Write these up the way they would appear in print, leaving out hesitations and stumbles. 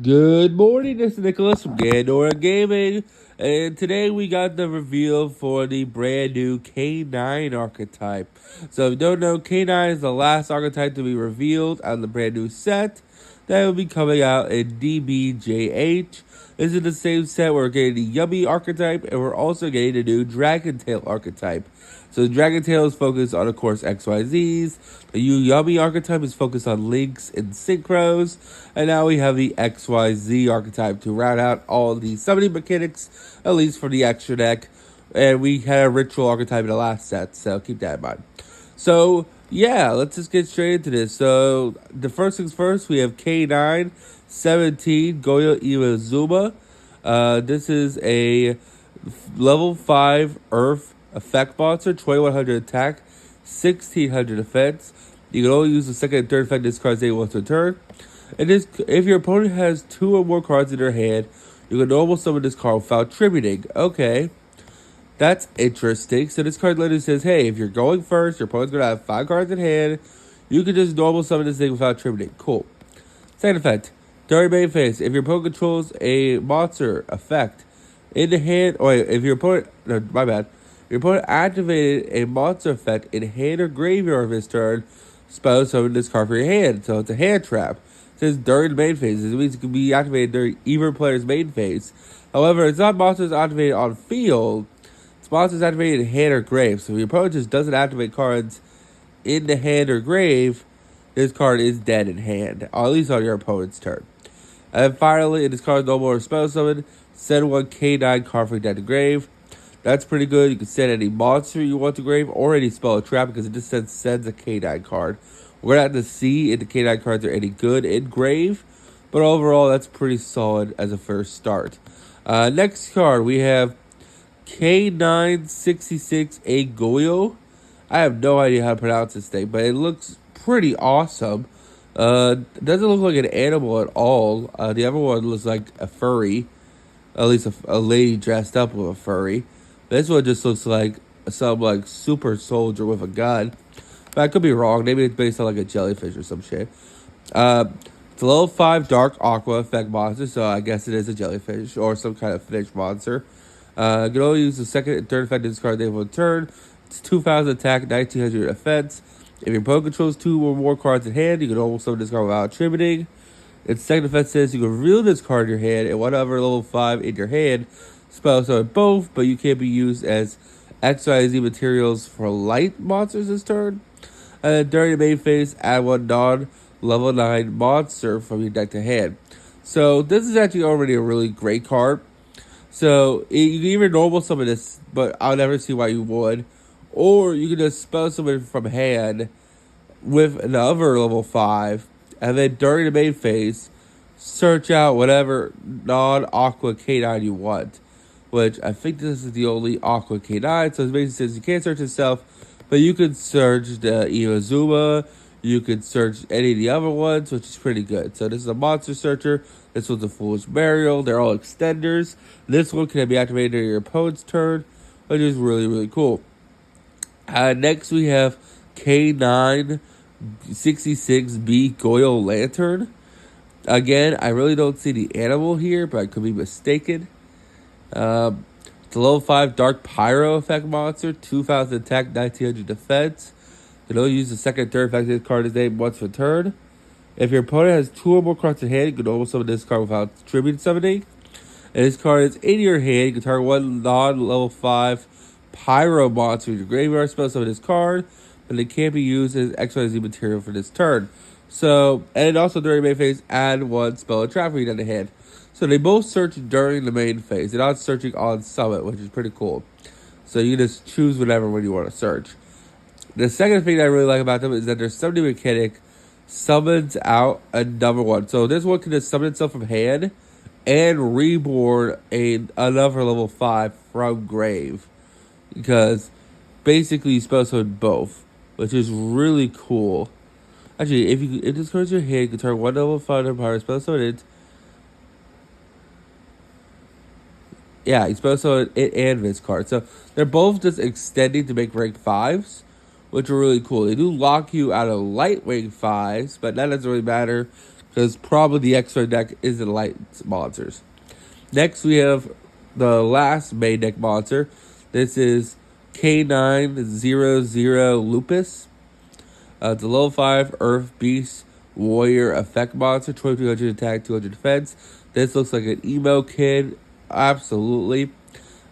Good morning, this is Nicholas from Gandora Gaming, and today we got the reveal for the brand new K-9 archetype. So if you don't know, K-9 is the last archetype to be revealed on the brand new set that will be coming out in DBJH. This is the same set where we're getting the Yummy archetype, and we're also getting the new Dragon Tail archetype. So the Dragon Tail is focused on, of course, XYZs. The Yummy archetype is focused on links and synchros. And now we have the XYZ archetype to round out all the summoning mechanics, at least for the extra deck. And we had a ritual archetype in the last set, so keep that in mind. So, yeah, let's just get straight into this. So, the first things first, we have K-9, 17, Goyo Iwazuma. This is a level 5 Earth effect monster, 2100 attack, 1600 defense. You can only use the second and third effect this card's able to return. And this, if your opponent has 2 or more cards in their hand, you can normal summon this card without tributing. Okay, that's interesting. So this card literally says, hey, if you're going first, your opponent's going to have 5 cards in hand, you can just normal summon this thing without tributing. Cool. Second effect, during main phase, if your opponent controls a monster effect in the hand, or if your opponent, no, my bad, your opponent activated a monster effect in hand or graveyard of his turn, spell summon this card for your hand. So it's a hand trap. It says during the main phase. This means it can be activated during either player's main phase. However, it's not monsters activated on field. It's monsters activated in hand or grave. So if your opponent just doesn't activate cards in the hand or grave, this card is dead in hand, or at least on your opponent's turn. And finally, in this card's no more spell summon, send one K-9 card from dead to grave. That's pretty good. You can send any monster you want to grave or any spell or trap because it just sends a K-9 card. We're going to have to see if the K-9 cards are any good in grave, but overall, that's pretty solid as a first start. Next card, we have K966 A Goyo. I have no idea how to pronounce this thing, but it looks pretty awesome. It doesn't look like an animal at all. The other one looks like a furry, at least a lady dressed up with a furry. This one just looks like some like super soldier with a gun. But I could be wrong. Maybe it's based on like a jellyfish or some shit. It's a level 5 dark aqua effect monster, so I guess it is a jellyfish or some kind of fish monster. You can only use the second and third effect of this card they will turn. It's 2000 attack, 1900 defense. If your opponent controls 2 or more cards in hand, you can almost summon this card without tributing. Its second effect says you can reveal this card in your hand and whatever level 5 in your hand. Spell summon both, but you can't be used as XYZ materials for light monsters this turn. And then during the main phase, add one non-level 9 monster from your deck to hand. So this is actually already a really great card. So you can even normal summon this, but I'll never see why you would. Or you can just spell summon from hand with another level 5. And then during the main phase, search out whatever non-Aqua K9 you want. Which I think this is the only Aqua K9. So it basically says you can't search itself, but you can search the Iwazuma. You can search any of the other ones, which is pretty good. So this is a monster searcher. This one's a foolish burial. They're all extenders. This one can be activated during your opponent's turn, which is really, really cool. Next we have K966B Goyo Lantern. Again, I really don't see the animal here, but I could be mistaken. It's a level 5 Dark Pyro effect monster, 2000 attack, 1900 defense. You can only use the second and third effect of this card is named once per turn. If your opponent has 2 or more cards in hand, you can almost summon this card without tribute summoning. And this card is in your hand. You can target one non-level 5 Pyro monster with your graveyard spell summon this card, but it can't be used as XYZ material for this turn. So, and also during main phase, add one spell or trap for you in the hand. So they both search during the main phase. They're not searching on summit, which is pretty cool. So you can just choose whatever when you want to search. The second thing I really like about them is that their summoning mechanic summons out another one. So this one can just summon itself from hand and reborn another level 5 from grave. Because basically you spell summon both, which is really cool. Actually, if this card's your hand, you can turn one level 5 Empire spell summon it. Yeah, you spell summon it and this card. So they're both just extending to make rank 5s, which are really cool. They do lock you out of light rank 5s, but that doesn't really matter because probably the extra deck isn't light monsters. Next, we have the last main deck monster. This is K-9 Lupus. It's a level 5 Earth Beast Warrior effect monster, 2300 attack, 200 defense. This looks like an emo kid, absolutely.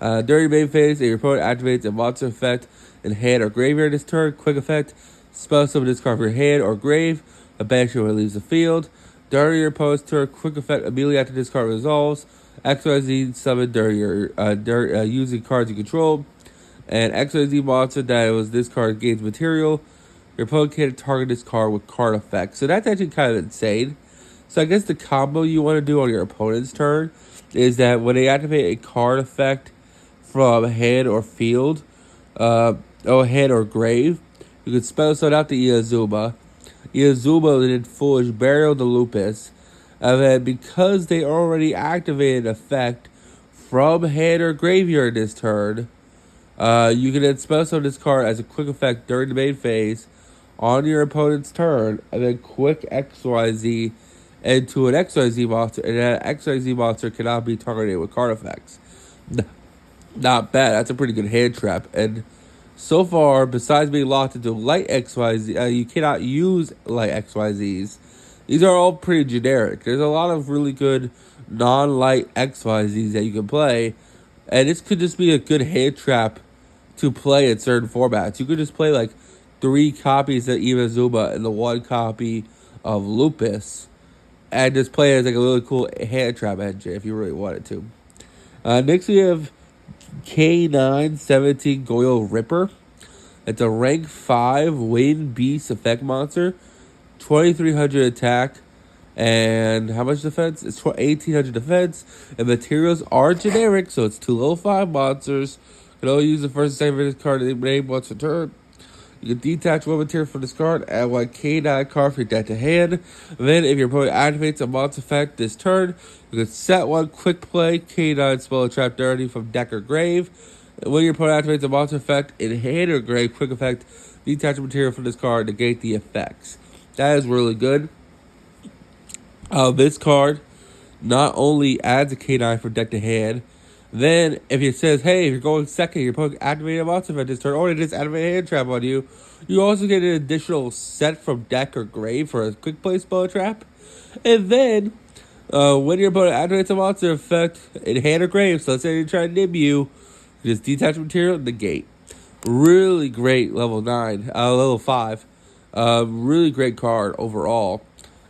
During main phase, your opponent activates a monster effect in hand or graveyard this turn. Quick effect, spell summon this card from your hand or grave. A banish when it leaves the field. During your opponent's turn, quick effect immediately after this card resolves. XYZ summon during your using cards you control. And XYZ monster that was this card gains material. Your opponent can target this card with card effects. So that's actually kind of insane. So I guess the combo you want to do on your opponent's turn is that when they activate a card effect from hand or field, hand or grave, you can spell summon out the Iazuma. Iazuma then Foolish Burial the Lupus. And then because they already activated an effect from hand or graveyard this turn, you can then spell summon this card as a quick effect during the main phase on your opponent's turn, and then quick XYZ into an XYZ monster, and that XYZ monster cannot be targeted with card effects. Not bad. That's a pretty good hand trap. And so far, besides being locked into light XYZ, you cannot use light XYZs. These are all pretty generic. There's a lot of really good non-light XYZs that you can play, and this could just be a good hand trap to play in certain formats. You could just play like 3 copies of Iazuma and the 1 copy of Lupus, and just play it as like a really cool hand trap engine if you really wanted to. Next we have K-9 17 Goyle Ripper. It's a rank 5 Wind Beast effect monster, 2300 attack, and how much defense? It's 1800 defense, and materials are generic, so it's 2 level 5 monsters. You can only use the first and second of this card in the name once a turn. You can detach one material from this card, add 1 K-9 card from your deck to hand. Then, if your opponent activates a monster effect this turn, you can set 1 quick play K-9 spell trap dirty from deck or grave. And when your opponent activates a monster effect in hand or grave, quick effect, detach a material from this card, negate the effects. That is really good. This card not only adds a K-9 from deck to hand, then, if it says, hey, if you're going second, you're supposed to activate a monster event this turn, or it just activate a hand trap on you, you also get an additional set from deck or grave for a quick play spell trap. And then, when your opponent activates a monster effect in hand or grave, so let's say you're trying to nib you just detach material, negate. Really great level 5. Really great card overall.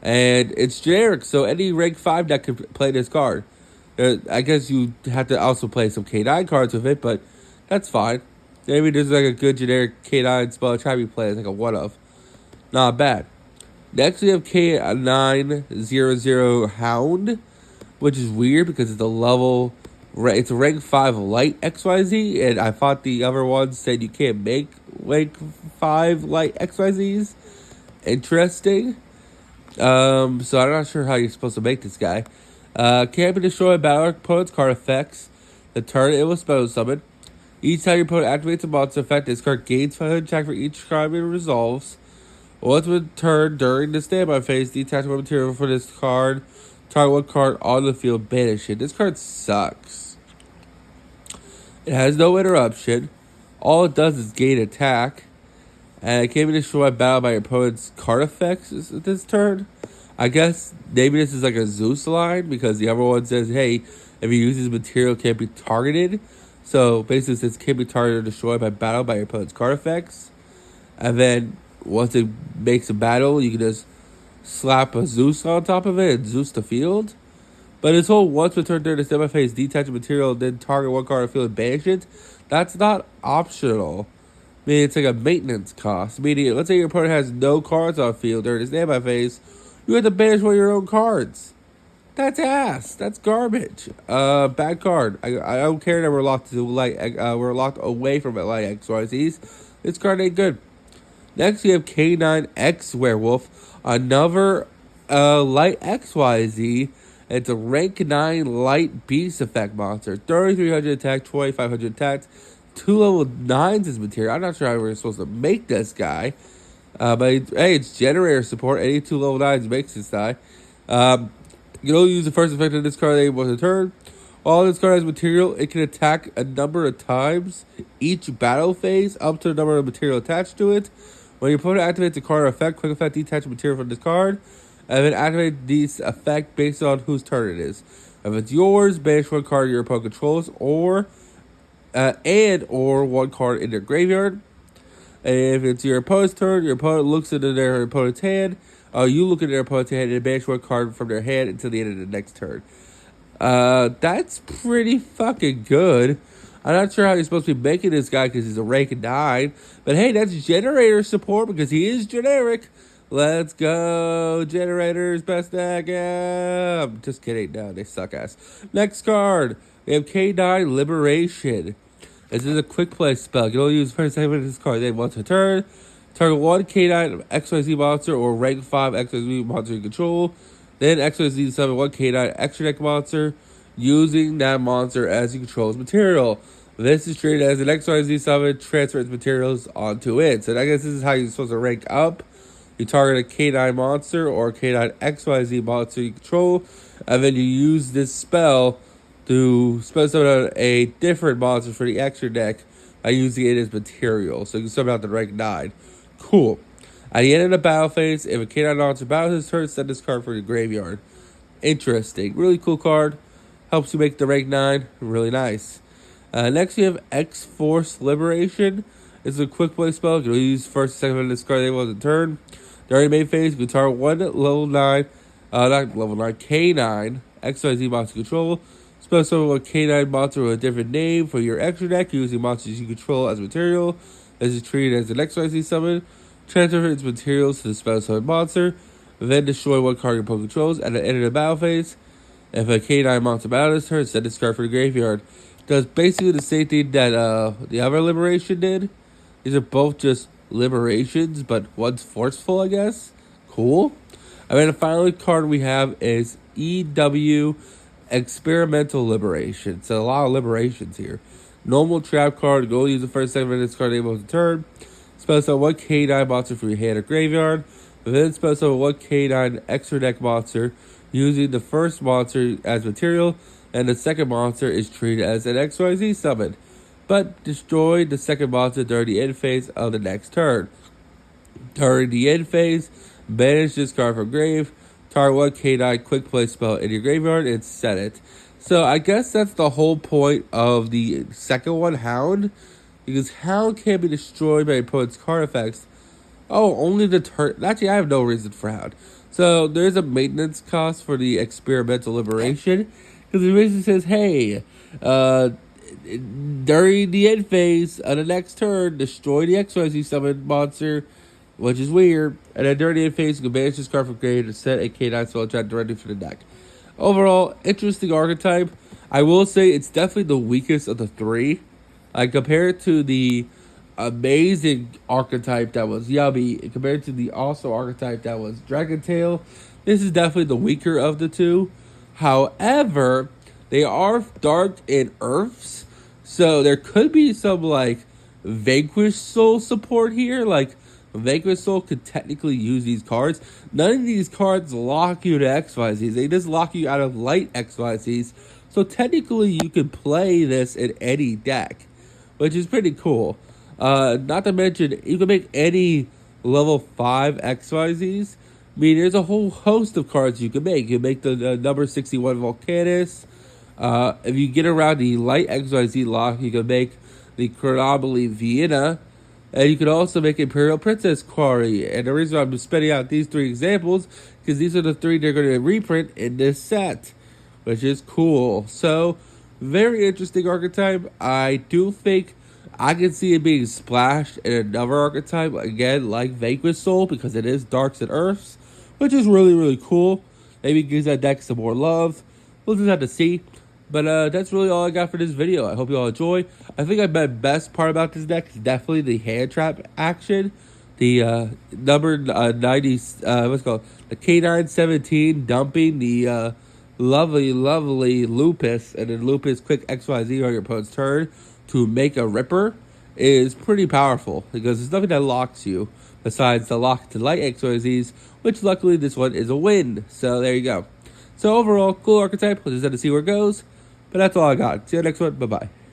And it's generic, so any rank 5 deck can play this card. I guess you have to also play some K-9 cards with it, but that's fine. Maybe there's like a good generic K-9 spell trap you play as like a one-of. Not bad. Next we have K-9 Hound, which is weird because it's it's a rank 5 light XYZ, and I thought the other ones said you can't make rank 5 light XYZs. Interesting. So I'm not sure how you're supposed to make this guy. Can't be destroyed by our opponent's card effects. The turn it was spell summoned. Each time your opponent activates a monster effect, this card gains 500 attack for each time it resolves. Once per turn during the standby phase, detach one material for this card. Target 1 card on the field, banish it. This card sucks. It has no interruption. All it does is gain attack. And it can't be destroyed battle by your opponent's card effects this turn. I guess maybe this is like a Zeus line because the other one says, hey, if you use this material, it can't be targeted. So basically it says can't be targeted or destroyed by battle by your opponent's card effects. And then once it makes a battle, you can just slap a Zeus on top of it and Zeus the field. But this whole once per turn during the standby phase, detach a material, then target 1 card on the field and banish it, that's not optional. I mean, it's like a maintenance cost. Meaning, let's say your opponent has no cards on the field during the standby phase, you have to banish one of your own cards. That's ass. That's garbage. Bad card. I don't care that we're locked to we're locked away from light XYZs. This card ain't good. Next, we have K9X Werewolf, another light XYZ. It's a rank 9 light beast effect monster. 3,300 attack, 2,500 attack. 2 level 9s is material. I'm not sure how we're supposed to make this guy. But hey, it's generator support. Any 2 level 9s makes this guy. You can only use the first effect of this card once a turn. While this card has material, it can attack a number of times each battle phase, up to the number of material attached to it. When your opponent activates a card or effect, quick effect detach material from this card, and then activate this effect based on whose turn it is. If it's yours, banish one card your opponent controls, or one card in their graveyard. And if it's your opponent's turn, your opponent looks into their opponent's hand. You look at their opponent's hand and banish one card from their hand until the end of the next turn. That's pretty fucking good. I'm not sure how you're supposed to be making this guy because he's a rank 9. But hey, that's generator support because he is generic. Let's go. Generators, best deck. Yeah. Just kidding. No, they suck ass. Next card. We have K-9 Liberation. This is a quick play spell. You can only use the first segment of this card then once a turn. Target 1 K-9 XYZ monster or rank 5 XYZ monster you control. Then XYZ summon 1 K-9 extra deck monster using that monster as you control's material. This is treated as an XYZ summon, transfer its materials onto it. So I guess this is how you're supposed to rank up. You target a K-9 monster or a K-9 XYZ monster you control, and then you use this spell to spell summon a different monster for the extra deck by using it as material. So you can summon out the rank 9. Cool. At the end of the battle phase, if a K-9 monster battles his turn, send this card from your graveyard. Interesting. Really cool card. Helps you make the rank 9. Really nice. Next, we have X-Force Liberation. It's a quick play spell. You can use first and second of this card they want to turn. During the main phase, you can target one level 9, not level 9, K-9 XYZ monster control. Spell summon a K-9 monster with a different name for your extra deck using monsters you control as material. This is treated as an XYZ summon. Transfer its materials to the spell summon monster. Then destroy one card your opponent controls at the end of the battle phase. If a K-9 monster battles turn, send this card for the graveyard. Does basically the same thing that the other Liberation did. These are both just liberations, but one's forceful, I guess. Cool. And then the final card we have is EW Experimental Liberation. So a lot of liberations here. Normal trap card. Go use the first segment of this card able to turn. Spell summon 1 K-9 monster from your hand or graveyard. Then spell summon 1 K-9 extra deck monster using the first monster as material, and the second monster is treated as an XYZ summon. But destroy the second monster during the end phase of the next turn. During the end phase, banish this card from grave. Target 1 K-9 quick play spell in your graveyard and set it. So I guess that's the whole point of the second one, Hound. Because Hound can be destroyed by opponent's card effects. Oh, only the turn. Actually, I have no reason for Hound. So there's a maintenance cost for the Experimental Liberation. Because it basically says, hey, during the end phase of the next turn, destroy the XYZ summon monster, which is weird. And then during the end phase, you can banish this card from grave and set a K-9 spell attack directly for the deck. Overall, interesting archetype. I will say it's definitely the weakest of the three. Compared to the amazing archetype that was Yubby, compared to the also archetype that was Dragon Tail, this is definitely the weaker of the two. However, they are dark in earths, so there could be some like Vanquish Soul support here. Like Vanquish Soul could technically use these cards. None of these cards lock you to XYZs. They just lock you out of light XYZs. So technically you can play this in any deck, which is pretty cool. Not to mention, you can make any level 5 XYZs. I mean, there's a whole host of cards you can make. You can make the number 61 Volcanus. If you get around the light XYZ lock, you can make the Chronomaly Vienna. And you can also make Imperial Princess Quarry. And the reason I'm spelling out these three examples, because these are the three they're going to reprint in this set, which is cool. So, very interesting archetype. I do think I can see it being splashed in another archetype, again, like Vanquish Soul, because it is Darks and Earths, which is really, really cool. Maybe gives that deck some more love. We'll just have to see. But that's really all I got for this video. I hope you all enjoy. I think my best part about this deck is definitely the hand trap action. The number 90, what's it called? The K-9-17 dumping the lovely Lupus, and then Lupus quick XYZ on your opponent's turn to make a Ripper is pretty powerful because there's nothing that locks you. besides the Lock to Light XYZs, which luckily this one is a win. So there you go. So overall, cool archetype. We'll just have to see where it goes. But that's all I got. See you next one. Bye-bye.